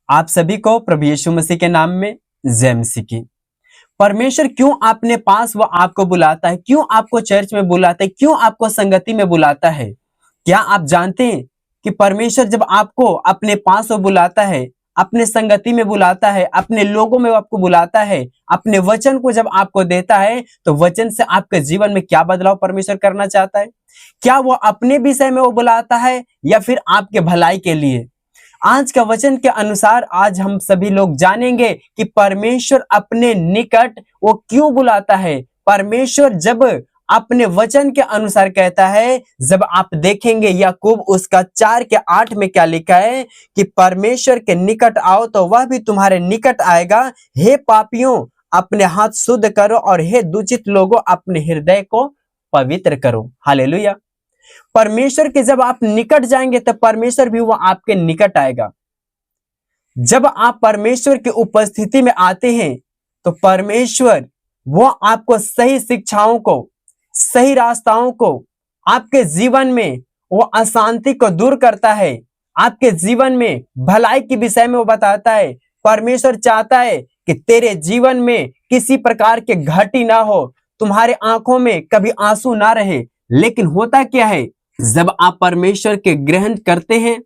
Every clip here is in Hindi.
आप सभी को प्रभु यीशु मसीह के नाम में जय मसीह की। परमेश्वर क्यों अपने पास वो आपको बुलाता है, क्यों आपको चर्च में बुलाता है, क्यों आपको संगति में बुलाता है? क्या आप जानते हैं कि परमेश्वर जब आपको अपने पास वो बुलाता है, अपने संगति में बुलाता है, अपने लोगों में वो आपको बुलाता है, अपने वचन को जब आपको देता है, तो वचन से आपके जीवन में क्या बदलाव परमेश्वर करना चाहता है? क्या वो अपने विषय में वो बुलाता है या फिर आपके भलाई के लिए? आज का वचन के अनुसार आज हम सभी लोग जानेंगे कि परमेश्वर अपने निकट वो क्यों बुलाता है। परमेश्वर जब अपने वचन के अनुसार कहता है, जब आप देखेंगे याकूब उसका 4:8 में क्या लिखा है कि परमेश्वर के निकट आओ तो वह भी तुम्हारे निकट आएगा। हे पापियों, अपने हाथ शुद्ध करो और हे दूषित लोगों, अपने हृदय को पवित्र करो। हालेलुया। परमेश्वर के जब आप निकट जाएंगे तब परमेश्वर भी वो आपके निकट आएगा। जब आप परमेश्वर की उपस्थिति में आते हैं तो परमेश्वर वो आपको सही शिक्षाओं को, सही रास्ताओं को, आपके जीवन में वो अशांति को दूर करता है, आपके जीवन में भलाई के विषय में वो बताता है। परमेश्वर चाहता है कि तेरे जीवन में किसी प्रकार के घटी ना हो, तुम्हारे आंखों में कभी आंसू ना रहे। लेकिन होता क्या है, जब आप परमेश्वर के ग्रहण करते हैं,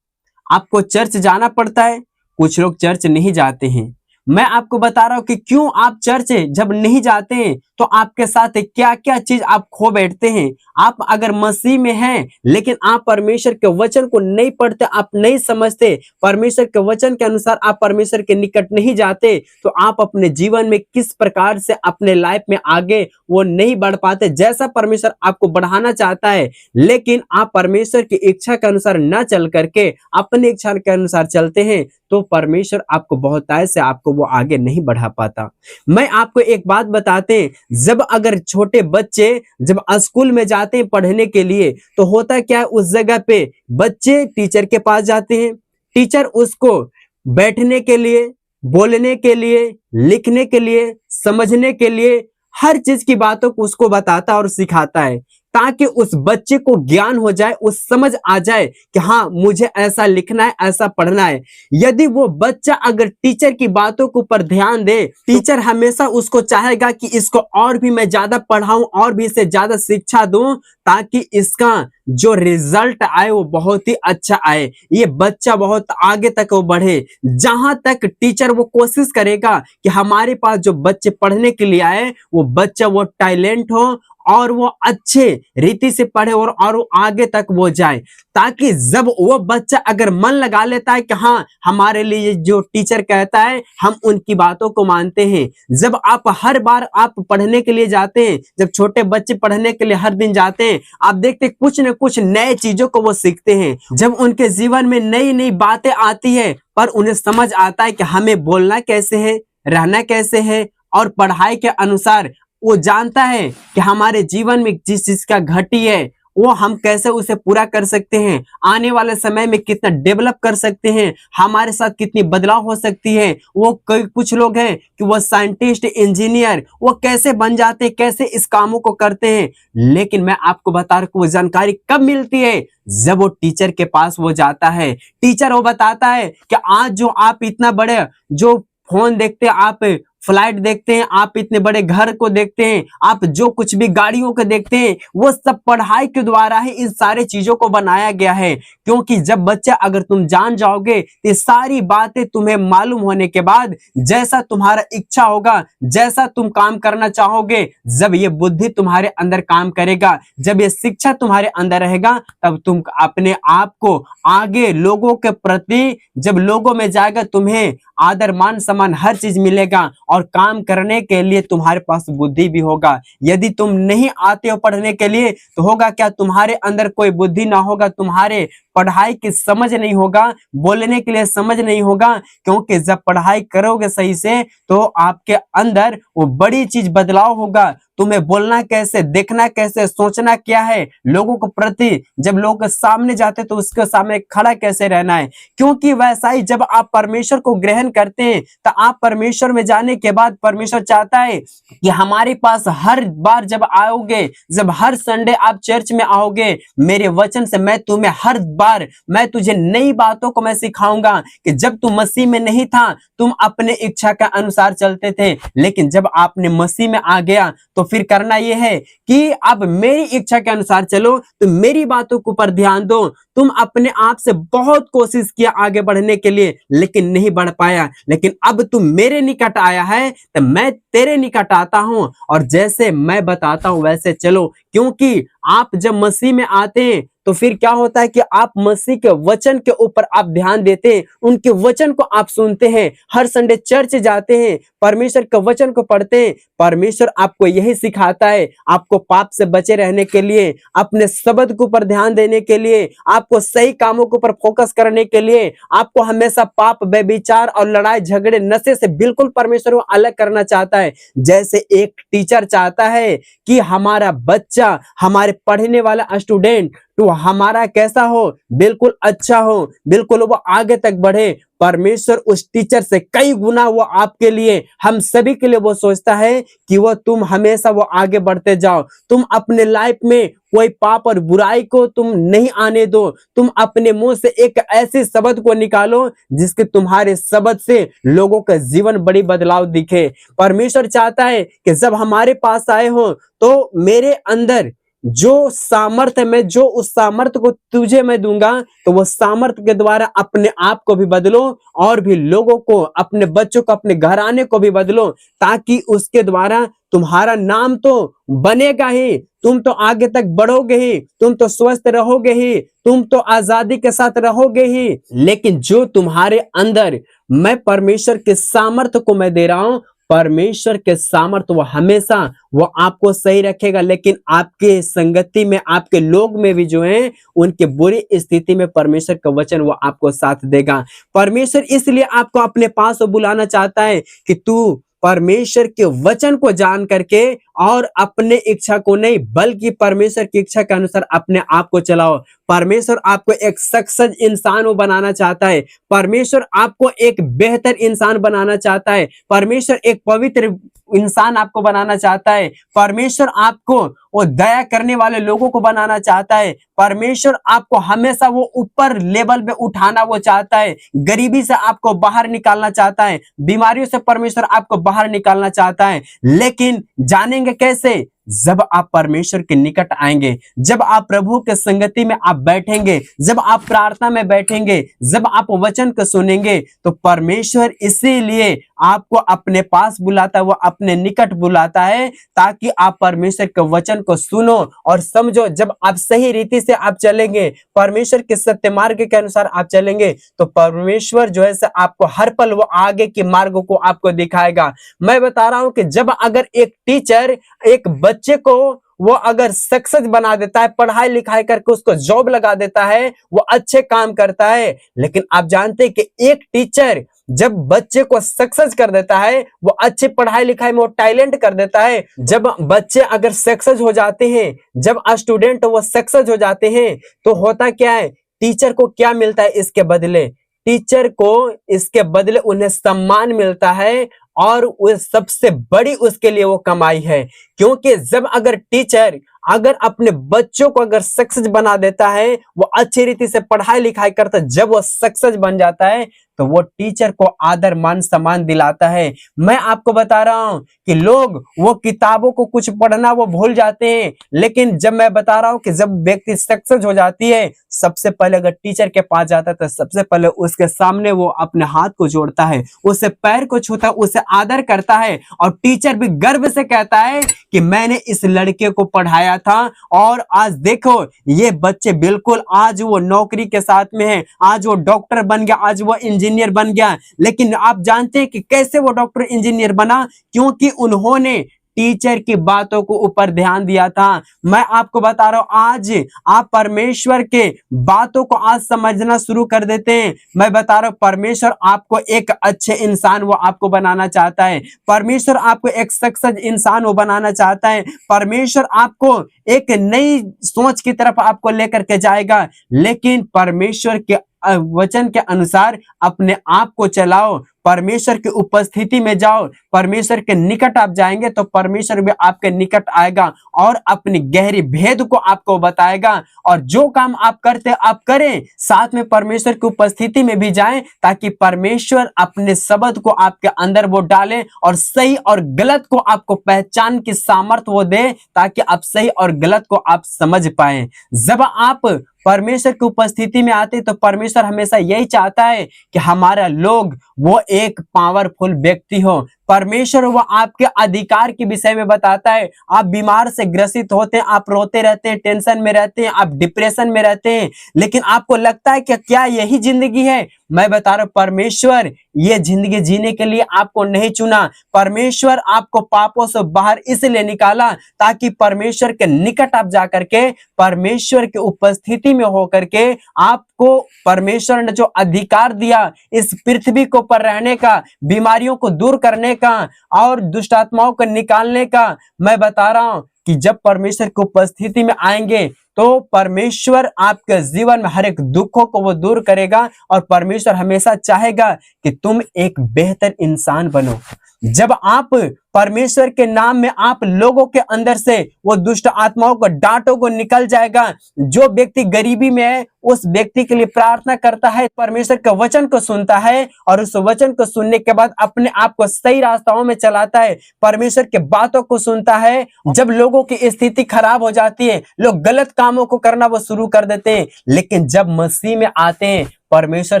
आपको चर्च जाना पड़ता है। कुछ लोग चर्च नहीं जाते हैं। मैं आपको बता रहा हूं कि क्यों आप चर्च जब नहीं जाते हैं तो आपके साथ क्या क्या चीज आप खो बैठते हैं। आप अगर मसीह में हैं लेकिन आप परमेश्वर के वचन को नहीं पढ़ते, आप नहीं समझते, परमेश्वर के वचन के अनुसार आप परमेश्वर के निकट नहीं जाते, तो आप अपने जीवन में किस प्रकार से अपने लाइफ में आगे वो नहीं बढ़ पाते जैसा परमेश्वर आपको बढ़ाना चाहता है। लेकिन आप परमेश्वर की इच्छा के अनुसार न चल करके अपनी इच्छा के अनुसार चलते हैं तो परमेश्वर आपको बहुतायत से आपको वो आगे नहीं बढ़ा पाता। मैं आपको एक बात बताते हैं, जब अगर छोटे बच्चे जब स्कूल में जाते हैं पढ़ने के लिए तो होता क्या है, उस जगह पे बच्चे टीचर के पास जाते हैं। टीचर उसको बैठने के लिए, बोलने के लिए, लिखने के लिए, समझने के लिए हर चीज की बातों को उसको बताता और सिखाता है ताकि उस बच्चे को ज्ञान हो जाए, उस समझ आ जाए कि हाँ मुझे ऐसा लिखना है, ऐसा पढ़ना है। यदि वो बच्चा अगर टीचर की बातों के ऊपर ध्यान दे, टीचर हमेशा उसको चाहेगा कि इसको और भी मैं ज्यादा पढ़ाऊं और भी इसे ज्यादा शिक्षा दूं ताकि इसका जो रिजल्ट आए वो बहुत ही अच्छा आए, ये बच्चा बहुत आगे तक वो बढ़े। जहां तक टीचर वो कोशिश करेगा कि हमारे पास जो बच्चे पढ़ने के लिए आए वो बच्चा वो टैलेंट हो और वो अच्छे रीति से पढ़े और वो आगे तक वो जाए, ताकि जब वो बच्चा अगर मन लगा लेता है कि हाँ हमारे लिए जो टीचर कहता है हम उनकी बातों को मानते हैं। जब आप हर बार आप पढ़ने के लिए जाते हैं, जब छोटे बच्चे पढ़ने के लिए हर दिन जाते हैं, आप देखते हैं कुछ न कुछ नए चीजों को वो सीखते हैं। जब उनके जीवन में नई नई बातें आती है पर उन्हें समझ आता है कि हमें बोलना कैसे है, रहना कैसे है, और पढ़ाई के अनुसार वो जानता है कि हमारे जीवन में जिस चीज का घटी है वो हम कैसे उसे पूरा कर सकते हैं, आने वाले समय में कितना डेवलप कर सकते हैं, हमारे साथ कितनी बदलाव हो सकती है। वो कुछ लोग हैं कि वो साइंटिस्ट, इंजीनियर वो कैसे बन जाते हैं, कैसे इस कामों को करते हैं। लेकिन मैं आपको बता रहा हूं वो जानकारी कब मिलती है, जब वो टीचर के पास वो जाता है। टीचर वो बताता है कि आज जो आप इतना बड़े जो फोन देखते हैं, आप फ्लाइट देखते हैं, आप इतने बड़े घर को देखते हैं, आप जो कुछ भी गाड़ियों को देखते हैं, वो सब पढ़ाई के द्वारा ही इन सारे चीजों को बनाया गया है। क्योंकि जब बच्चा अगर तुम जान जाओगे तो ये सारी बातें तुम्हें मालूम होने के बाद जैसा तुम्हारा इच्छा होगा, जैसा तुम काम करना चाहोगे, जब ये बुद्धि तुम्हारे अंदर काम करेगा, जब ये शिक्षा तुम्हारे अंदर रहेगा, तब तुम अपने आप को आगे लोगों के प्रति जब लोगों में जाएगा, तुम्हें आदर मान सम्मान हर चीज मिलेगा और काम करने के लिए तुम्हारे पास बुद्धि भी होगा। यदि तुम नहीं आते हो पढ़ने के लिए तो होगा क्या, तुम्हारे अंदर कोई बुद्धि ना होगा, तुम्हारे पढ़ाई की समझ नहीं होगा, बोलने के लिए समझ नहीं होगा। क्योंकि जब पढ़ाई करोगे सही से तो आपके अंदर वो बड़ी चीज बदलाव होगा। तुम्हें बोलना कैसे, देखना कैसे, सोचना क्या है, लोगों को प्रति जब लोग सामने जाते तो उसके सामने खड़ा कैसे रहना है। क्योंकि वैसा ही जब आप परमेश्वर को ग्रहण करते हैं तो आप परमेश्वर में जाने के बाद परमेश्वर चाहता है कि हमारे पास हर बार जब आओगे, जब हर संडे आप चर्च में आओगे, मेरे वचन से मैं तुम्हें हर बार मैं तुझे नई बातों को मैं सिखाऊंगा कि जब तू मसीह में नहीं था तुम अपने इच्छा के अनुसार चलते थे, लेकिन जब आपने मसीह में आ गया तो फिर करना यह है कि अब मेरी इच्छा के अनुसार चलो, तुम मेरी बातों के ऊपर ध्यान दो। तुम अपने आप से बहुत कोशिश किया आगे बढ़ने के लिए लेकिन नहीं बढ़ पाया, लेकिन अब तुम मेरे निकट आया है तो मैं तेरे निकट आता हूं और जैसे मैं बताता हूं वैसे चलो। क्योंकि आप जब मसीह में आते हैं तो फिर क्या होता है कि आप मसीह के वचन के ऊपर आप ध्यान देते हैं, उनके वचन को आप सुनते हैं, हर संडे चर्च जाते हैं, परमेश्वर के वचन को पढ़ते हैं। परमेश्वर आपको यही सिखाता है, आपको पाप से बचे रहने के लिए, अपने शब्द के ऊपर ध्यान देने के लिए, आपको सही कामों के ऊपर फोकस करने के लिए, आपको हमेशा पाप, व्यभिचार और लड़ाई झगड़े, नशे से बिल्कुल परमेश्वर को अलग करना चाहता है। जैसे एक टीचर चाहता है कि हमारा बच्चा, हमारे पढ़ने वाला स्टूडेंट तो हमारा कैसा हो, बिल्कुल अच्छा हो, बिल्कुल वो आगे तक बढ़े। परमेश्वर उस टीचर से कई गुना वो आपके लिए, हम सभी के लिए वो सोचता है कि वो तुम हमेशा वो आगे बढ़ते जाओ। तुम अपने लाइफ में कोई पाप और बुराई को तुम नहीं आने दो। तुम अपने मुंह से एक ऐसे शब्द को निकालो जिसके तुम्हारे शब्द से लोगों का जीवन बड़ी बदलाव दिखे। परमेश्वर चाहता है कि जब हमारे पास आए हो तो मेरे अंदर जो सामर्थ्य, मैं जो उस सामर्थ्य को तुझे मैं दूंगा, तो वो सामर्थ्य के द्वारा अपने आप को भी बदलो और भी लोगों को, अपने बच्चों को, अपने घराने को भी बदलो, ताकि उसके द्वारा तुम्हारा नाम तो बनेगा ही, तुम तो आगे तक बढ़ोगे ही, तुम तो स्वस्थ रहोगे ही, तुम तो आजादी के साथ रहोगे ही। लेकिन जो तुम्हारे अंदर मैं परमेश्वर के सामर्थ्य को मैं दे रहा हूं, परमेश्वर के सामर्थ्य वो हमेशा वो आपको सही रखेगा, लेकिन आपके संगति में, आपके लोग में भी जो है उनके बुरी स्थिति में परमेश्वर का वचन वो आपको साथ देगा। परमेश्वर इसलिए आपको अपने पास बुलाना चाहता है कि तू परमेश्वर के वचन को जान करके और अपने इच्छा को नहीं बल्कि परमेश्वर की इच्छा के अनुसार अपने आप को चलाओ। परमेश्वर आपको एक सक्सेस इंसान बनाना चाहता है। परमेश्वर आपको एक बेहतर इंसान बनाना चाहता है। परमेश्वर एक पवित्र इंसान आपको बनाना चाहता है। परमेश्वर आपको वो दया करने वाले लोगों को बनाना चाहता है। परमेश्वर आपको हमेशा वो ऊपर लेवल पे उठाना वो चाहता है। गरीबी से आपको बाहर निकालना चाहता है। बीमारियों से परमेश्वर आपको बाहर निकालना चाहता है। लेकिन जानेंगे कैसे? जब आप परमेश्वर के निकट आएंगे, जब आप प्रभु के संगति में आप बैठेंगे, जब आप प्रार्थना में बैठेंगे, जब आप वचन को सुनेंगे, तो परमेश्वर इसीलिए आपको अपने पास बुलाता है, वो अपने निकट बुलाता है ताकि आप परमेश्वर के वचन को सुनो और समझो। जब आप सही रीति से आप चलेंगे, परमेश्वर के सत्य मार्ग के अनुसार आप चलेंगे, तो परमेश्वर जो है आपको हर पल वो आगे के मार्ग को आपको दिखाएगा। मैं बता रहा हूं कि जब अगर एक टीचर एक बच्चे को वो अगर सक्सेस बना देता है, पढ़ाई लिखाई करके उसको जॉब लगा देता है, वो अच्छे काम करता है, लेकिन आप जानते हैं कि एक टीचर जब बच्चे को सक्सेस कर देता है, वो अच्छे पढ़ाई लिखाई में वो टैलेंट कर देता है। जब बच्चे अगर सक्सेस हो जाते हैं, जब स्टूडेंट वो सक्सेस हो जाते हैं, तो होता क्या है, टीचर को क्या मिलता है इसके बदले? टीचर को इसके बदले उन्हें सम्मान मिलता है और वो सबसे बड़ी उसके लिए वो कमाई है। क्योंकि जब अगर टीचर अगर अपने बच्चों को अगर सक्सेस बना देता है, वो अच्छी रीति से पढ़ाई लिखाई करता है, जब वो सक्सेस बन जाता है तो वो टीचर को आदर मान सम्मान दिलाता है। मैं आपको बता रहा हूं कि लोग वो किताबों को कुछ पढ़ना वो भूल जाते हैं, लेकिन जब मैं बता रहा हूं कि जब व्यक्ति सक्सेस हो जाती है, सबसे पहले अगर टीचर के पास जाता है तो सबसे पहले उसके सामने वो अपने हाथ को जोड़ता है, उससे पैर को छूता है, उसे आदर करता है और टीचर भी गर्व से कहता है कि मैंने इस लड़के को पढ़ाया था और आज देखो ये बच्चे बिल्कुल आज वो नौकरी के साथ में है, आज वो डॉक्टर बन गया, आज वो इंजीनियर बन गया। लेकिन आप जानते हैं कि कैसे वो डॉक्टर इंजीनियर बना? क्योंकि उन्होंने टीचर की बातों को ऊपर ध्यान दिया था। मैं आपको बता रहा हूं, आज आप परमेश्वर के बातों को आज समझना शुरू कर देते हैं। मैं बता रहा हूं, परमेश्वर आपको एक अच्छे इंसान वो आपको बनाना चाहता है। परमेश्वर आपको एक सक्सेस इंसान वो बनाना चाहता है। परमेश्वर आपको एक नई सोच की तरफ आपको लेकर के जाएगा, लेकिन परमेश्वर के वचन के अनुसार अपने आप को चलाओ। परमेश्वर की उपस्थिति में जाओ, परमेश्वर के निकट आप जाएंगे तो परमेश्वर भी आपके निकट आएगा और अपनी गहरी भेद को आपको बताएगा। और जो काम आप करते आप करें, साथ में परमेश्वर की उपस्थिति में भी जाएं, ताकि परमेश्वर अपने शब्द को आपके अंदर वो डाले और सही और गलत को आपको पहचान की सामर्थ्य वो दे, ताकि आप सही और गलत को आप समझ पाए। जब आप परमेश्वर की उपस्थिति में आते तो परमेश्वर हमेशा यही चाहता है कि हमारा लोग वो एक पावरफुल व्यक्ति हो। परमेश्वर वो आपके अधिकार के विषय में बताता है। आप बीमार से ग्रसित होते हैं, आप रोते रहते हैं, टेंशन में रहते हैं, आप डिप्रेशन में रहते हैं, लेकिन आपको लगता है कि क्या यही जिंदगी है? मैं बता रहा हूं, परमेश्वर ये जिंदगी जीने के लिए आपको नहीं चुना। परमेश्वर आपको पापों से बाहर इसलिए निकाला ताकि परमेश्वर के निकट आप जाकर के परमेश्वर की उपस्थिति में होकर के आपको परमेश्वर ने जो अधिकार दिया इस पृथ्वी को पर रहने का, बीमारियों को दूर करने का और दुष्ट आत्माओं को निकालने का, मैं बता रहा हूं कि जब परमेश्वर की उपस्थिति में आएंगे तो परमेश्वर आपके जीवन में हर एक दुखों को वो दूर करेगा और परमेश्वर हमेशा चाहेगा कि तुम एक बेहतर इंसान बनो। जब आप परमेश्वर के नाम में आप लोगों के अंदर से वो दुष्ट आत्माओं को डांटो को निकल जाएगा। जो व्यक्ति गरीबी में है उस व्यक्ति के लिए प्रार्थना करता है, परमेश्वर के वचन को सुनता है और उस वचन को सुनने के बाद अपने आप को सही रास्ताओं में चलाता है, परमेश्वर के बातों को सुनता है। जब लोगों की स्थिति खराब हो जाती है, लोग गलत कामों को करना वो शुरू कर देते हैं, लेकिन जब मसीह में आते हैं परमेश्वर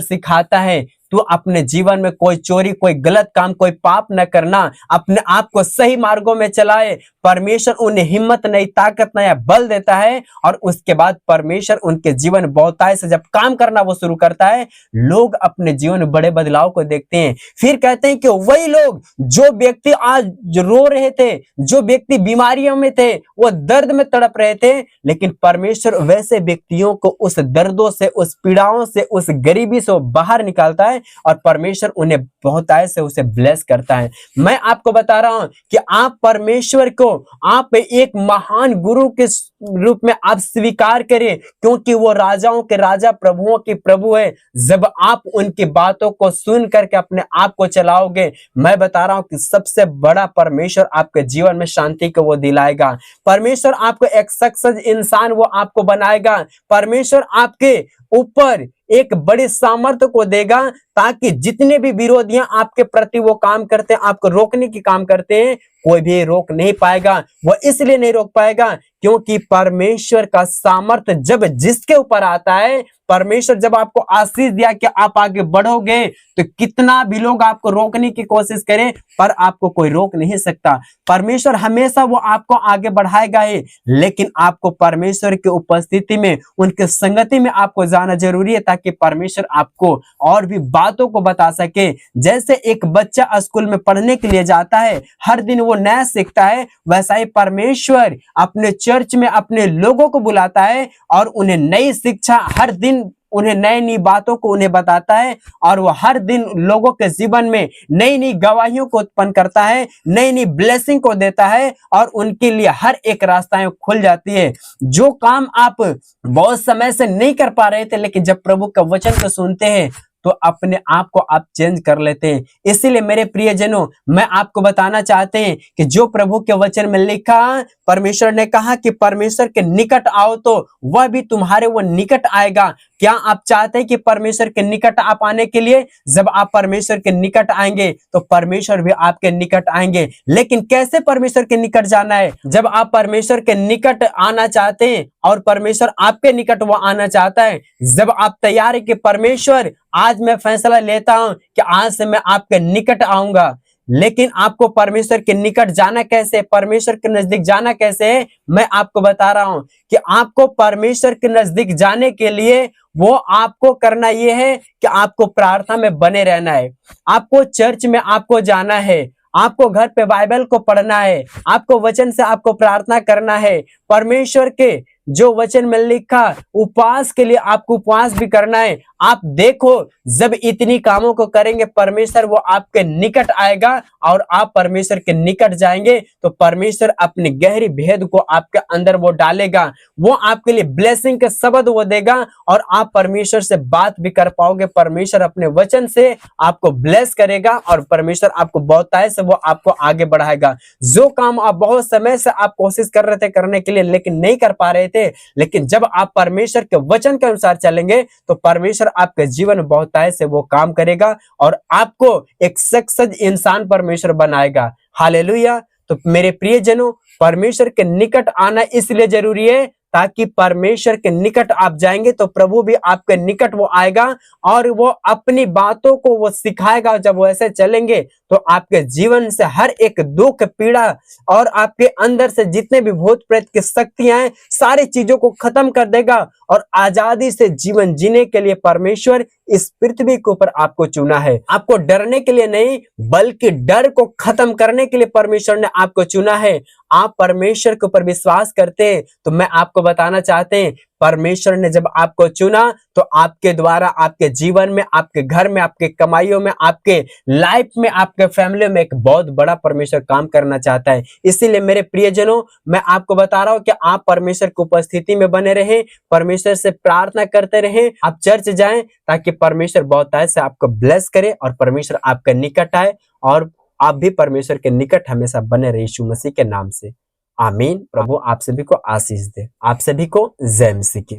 सिखाता है तू अपने जीवन में कोई चोरी, कोई गलत काम, कोई पाप न करना, अपने आप को सही मार्गों में चलाए। परमेश्वर उन्हें हिम्मत नहीं, ताकत नहीं, बल देता है और उसके बाद परमेश्वर उनके जीवन बहुतायत से जब काम करना वो शुरू करता है, लोग अपने जीवन में बड़े बदलाव को देखते हैं। फिर कहते हैं कि वही लोग जो व्यक्ति आज रो रहे थे, जो व्यक्ति बीमारियों में थे, वो दर्द में तड़प रहे थे, लेकिन परमेश्वर वैसे व्यक्तियों को उस दर्दों से, उस पीड़ाओं से, उस गरीबी से बाहर निकालता है और परमेश्वर उन्हें बहुतायत से उसे ब्लेस करता है। मैं आपको बता रहा हूं कि आप परमेश्वर को आप एक महान गुरु के रूप में आप स्वीकार करें, क्योंकि वो राजाओं के राजा, प्रभुओं के प्रभु है। जब आप उनकी बातों को सुन करके अपने आप को चलाओगे, मैं बता रहा हूं कि सबसे बड़ा परमेश्वर आपके जीवन में शांति को वो दिलाएगा। परमेश्वर आपको एक सक्सेस इंसान वो आपको बनाएगा। परमेश्वर आपके ऊपर एक बड़ी सामर्थ्य को देगा, ताकि जितने भी विरोधियां आपके प्रति वो काम करते हैं, आपको रोकने की काम करते हैं, कोई भी रोक नहीं पाएगा। वो इसलिए नहीं रोक पाएगा क्योंकि परमेश्वर का सामर्थ्य जब जिसके ऊपर आता है, परमेश्वर जब आपको आशीष दिया कि आप आगे बढ़ोगे, तो कितना भी लोग आपको रोकने की कोशिश करें पर आपको कोई रोक नहीं सकता। परमेश्वर हमेशा वो आपको आगे बढ़ाएगा ही, लेकिन आपको परमेश्वर की उपस्थिति में, उनके संगति में आपको जाना जरूरी है, ताकि परमेश्वर आपको और भी बातों को बता सके। जैसे एक बच्चा स्कूल में पढ़ने के लिए जाता है, हर दिन वो नया सीखता है, वैसा ही परमेश्वर अपने चर्च में अपने लोगों को बुलाता है और उन्हें नई शिक्षा, हर दिन उन्हें नई नई बातों को उन्हें बताता है और वो हर दिन लोगों के जीवन में नई नई गवाहियों को उत्पन्न करता है, नई नई ब्लेसिंग को देता है और उनके लिए हर एक रास्ताएं खुल जाती है। जो काम आप बहुत समय से नहीं कर पा रहे थे, लेकिन जब प्रभु का वचन को सुनते हैं तो अपने आप को आप चेंज कर लेते हैं। इसीलिए मेरे प्रियजनों, मैं आपको बताना चाहते हैं कि जो प्रभु के वचन में लिखा, परमेश्वर ने कहा कि परमेश्वर के निकट आओ तो वह भी तुम्हारे वो निकट आएगा। क्या आप चाहते हैं कि परमेश्वर के निकट आप आने के लिए? जब आप परमेश्वर के निकट आएंगे तो परमेश्वर भी आपके निकट आएंगे। लेकिन कैसे परमेश्वर के निकट जाना है? जब आप परमेश्वर के निकट आना चाहते हैं और परमेश्वर आपके निकट वो आना चाहता है, जब आप तैयार है कि परमेश्वर आज मैं फैसला लेता हूं कि आज से मैं आपके निकट आऊंगा, लेकिन आपको परमेश्वर के निकट जाना कैसे, परमेश्वर के नजदीक जाना कैसे है? मैं आपको बता रहा हूं कि आपको परमेश्वर के नजदीक जाने के लिए वो आपको करना यह है कि आपको प्रार्थना में बने रहना है, आपको चर्च में आपको जाना है, आपको घर पे बाइबल को पढ़ना है, आपको वचन से आपको प्रार्थना करना है। परमेश्वर के जो वचन में लिखा, उपवास के लिए आपको उपवास भी करना है, आप देखो, जब इतनी कामों को करेंगे परमेश्वर वो आपके निकट आएगा और आप परमेश्वर के निकट जाएंगे तो परमेश्वर अपनी गहरी भेद को आपके अंदर वो डालेगा। वो आपके लिए ब्लेसिंग के शब्द वो देगा और आप परमेश्वर से बात भी कर पाओगे। परमेश्वर अपने वचन से आपको ब्लेस करेगा और परमेश्वर आपको बहुतायत से वो आपको आगे बढ़ाएगा। जो काम आप बहुत समय से आप कोशिश कर रहे थे करने के लिए लेकिन नहीं कर पा रहे थे, लेकिन जब आप परमेश्वर के वचन के अनुसार चलेंगे तो परमेश्वर आपके जीवन में बहुतायत से वो काम करेगा और आपको एक सक्सेस इंसान परमेश्वर बनाएगा। हालेलुया। तो मेरे प्रियजनों, परमेश्वर के निकट आना इसलिए जरूरी है ताकि परमेश्वर के निकट आप जाएंगे तो प्रभु भी आपके निकट वो आएगा और वो अपनी बातों को वो सिखाएगा। जब वो ऐसे चलेंगे तो आपके जीवन से हर एक दुख पीड़ा और आपके अंदर से जितने भी भूत प्रेत की शक्तियां हैं सारी चीजों को खत्म कर देगा और आजादी से जीवन जीने के लिए परमेश्वर इस पृथ्वी के ऊपर आपको चुना है। आपको डरने के लिए नहीं बल्कि डर को खत्म करने के लिए परमेश्वर ने आपको चुना है। आप परमेश्वर के ऊपर विश्वास करते हैं तो मैं आपको बताना चाहते हैं परमेश्वर ने जब आपको चुना तो आपके द्वारा आपके जीवन में, आपके घर में, आपके कमाइयों में, आपके लाइफ में, आपके फैमिली में एक बहुत बड़ा परमेश्वर काम करना चाहता है। इसीलिए मेरे प्रियजनों, मैं आपको बता रहा हूं कि आप परमेश्वर की उपस्थिति में बने रहें, परमेश्वर से प्रार्थना करते रहें, आप चर्च जाएं ताकि परमेश्वर बहुतायत से आपको ब्लेस करे और परमेश्वर आपके निकट आए और आप भी परमेश्वर के निकट हमेशा बने रहे यीशु मसीह के नाम से। आमीन। प्रभु आप सभी को आशीष दे। आप सभी को जय मसीह की।